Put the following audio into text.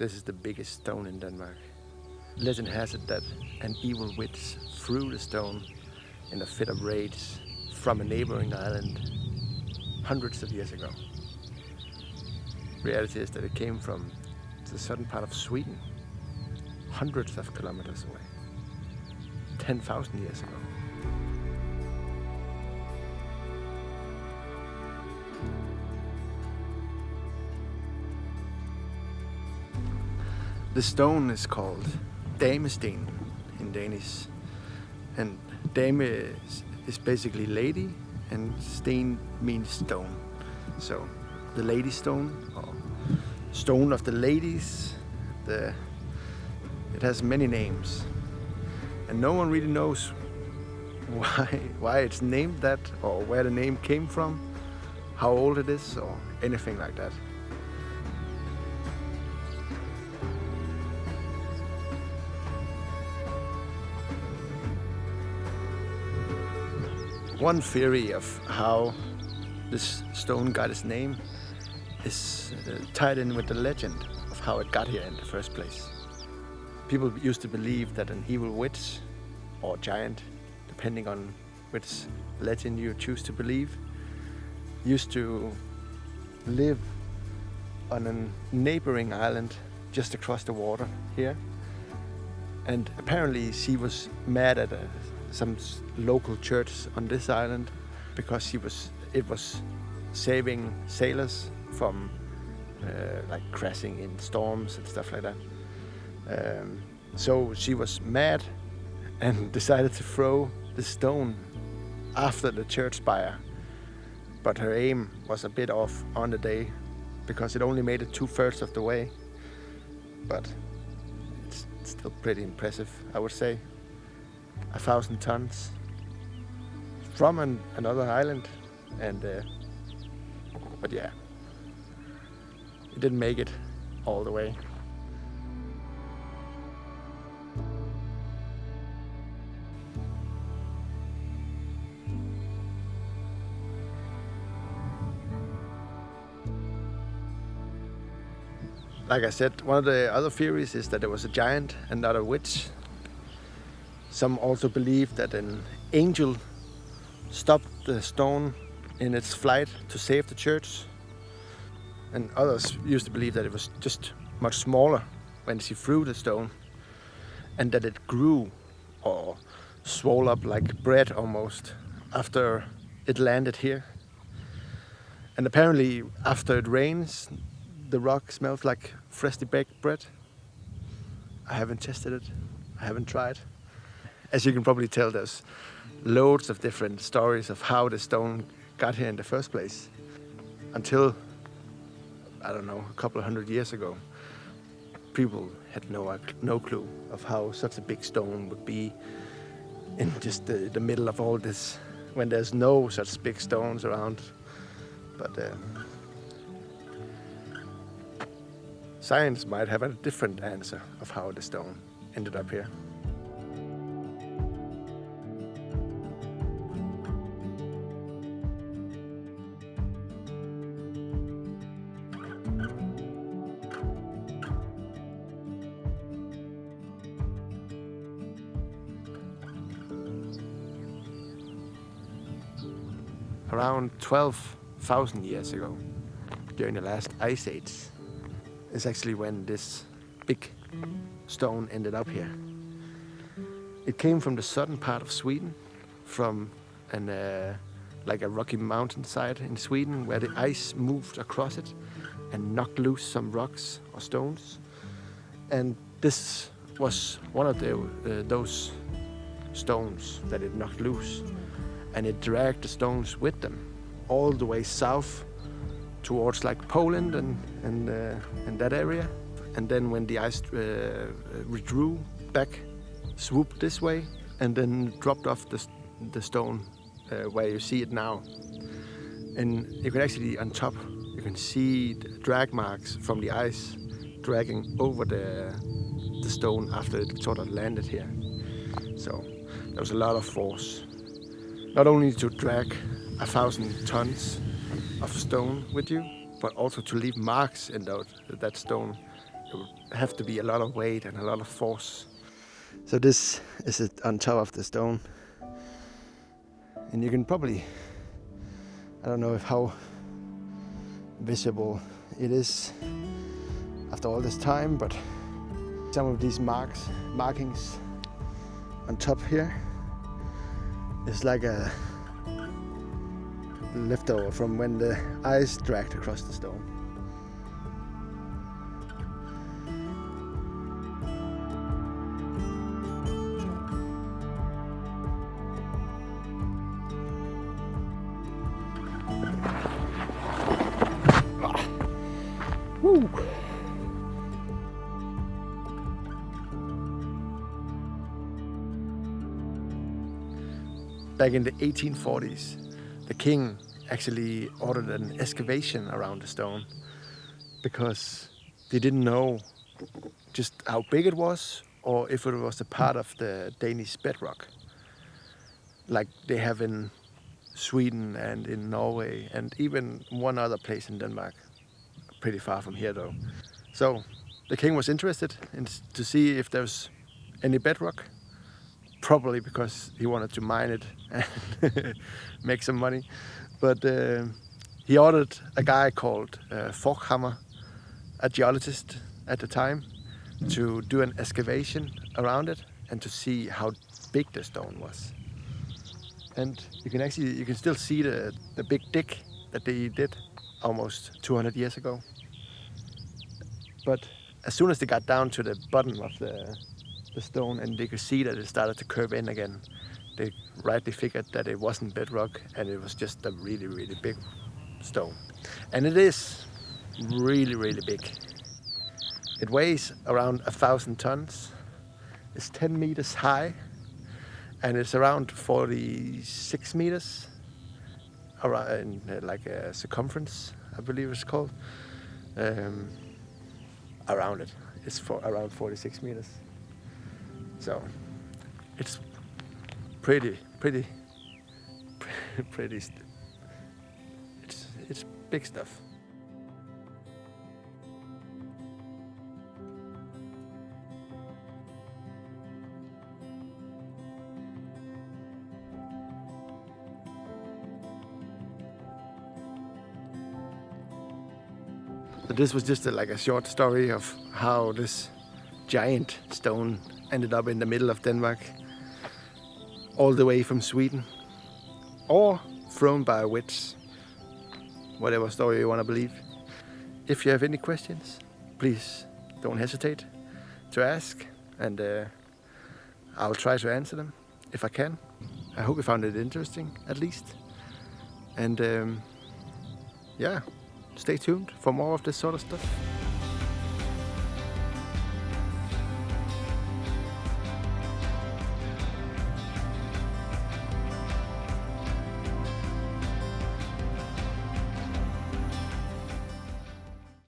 This is the biggest stone in Denmark. Legend has it that an evil witch threw the stone in a fit of rage from a neighboring island hundreds of years ago. Reality is that it came from the southern part of Sweden, hundreds of kilometers away, 10,000 years ago. The stone is called Damestenen in Danish, and Dame is basically lady, and sten means stone. So the lady stone, or stone of the ladies, it has many names, and no one really knows why it's named that, or where the name came from, how old it is, or anything like that. One theory of how this stone got its name is tied in with the legend of how it got here in the first place. People used to believe that an evil witch or giant, depending on which legend you choose to believe, used to live on a neighboring island just across the water here. And apparently she was mad at some local church on this island because it was saving sailors from like crashing in storms and stuff like that. So she was mad and decided to throw the stone after the church spire. But her aim was a bit off on the day because it only made it 2/3 of the way. But it's still pretty impressive, I would say. 1,000 tons from another island, and but yeah, it didn't make it all the way. Like I said, one of the other theories is that there was a giant and not a witch. Some also believe that an angel stopped the stone in its flight to save the church. And others used to believe that it was just much smaller when she threw the stone, and that it grew or swelled up like bread almost after it landed here. And apparently after it rains, the rock smells like freshly baked bread. I haven't tested it, I haven't tried. As you can probably tell, there's loads of different stories of how the stone got here in the first place. Until, I don't know, a couple of hundred years ago, people had no clue of how such a big stone would be in just the middle of all this, when there's no such big stones around. But science might have a different answer of how the stone ended up here. Around 12,000 years ago, during the last ice age, is actually when this big stone ended up here. It came from the southern part of Sweden, from like a rocky mountainside in Sweden, where the ice moved across it and knocked loose some rocks or stones. And this was one of those stones that it knocked loose. And it dragged the stones with them all the way south towards like Poland and that area. And then when the ice withdrew back, swooped this way, and then dropped off the stone where you see it now. And you can actually, on top, you can see the drag marks from the ice dragging over the stone after it sort of landed here. So there was a lot of force. Not only to drag 1,000 tons of stone with you, but also to leave marks in that stone it would have to be a lot of weight and a lot of force. So this is it on top of the stone. And you can probably, I don't know if how visible it is after all this time, but some of these markings on top here is like a leftover from when the ice dragged across the stone. Woo. Back in the 1840s, the king actually ordered an excavation around the stone because they didn't know just how big it was or if it was a part of the Danish bedrock, like they have in Sweden and in Norway and even one other place in Denmark, pretty far from here though. So the king was interested in to see if there's any bedrock, probably because he wanted to mine it and make some money. But he ordered a guy called Forchhammer, a geologist at the time, to do an excavation around it and to see how big the stone was. And you can still see the big dig that they did almost 200 years ago. But as soon as they got down to the bottom of the stone and they could see that it started to curve in again, they rightly figured that it wasn't bedrock and it was just a really, really big stone. And it is really, really big. It weighs around 1,000 tons. It's 10 meters high and it's around 46 meters around, like a circumference, I believe it's called. Around it, it's for around 46 meters. So it's pretty. It's big stuff. So this was just like a short story of how this giant stone ended up in the middle of Denmark, all the way from Sweden, or thrown by a witch, whatever story you want to believe. If you have any questions, please don't hesitate to ask, and I'll try to answer them if I can. I hope you found it interesting, at least. And yeah, stay tuned for more of this sort of stuff.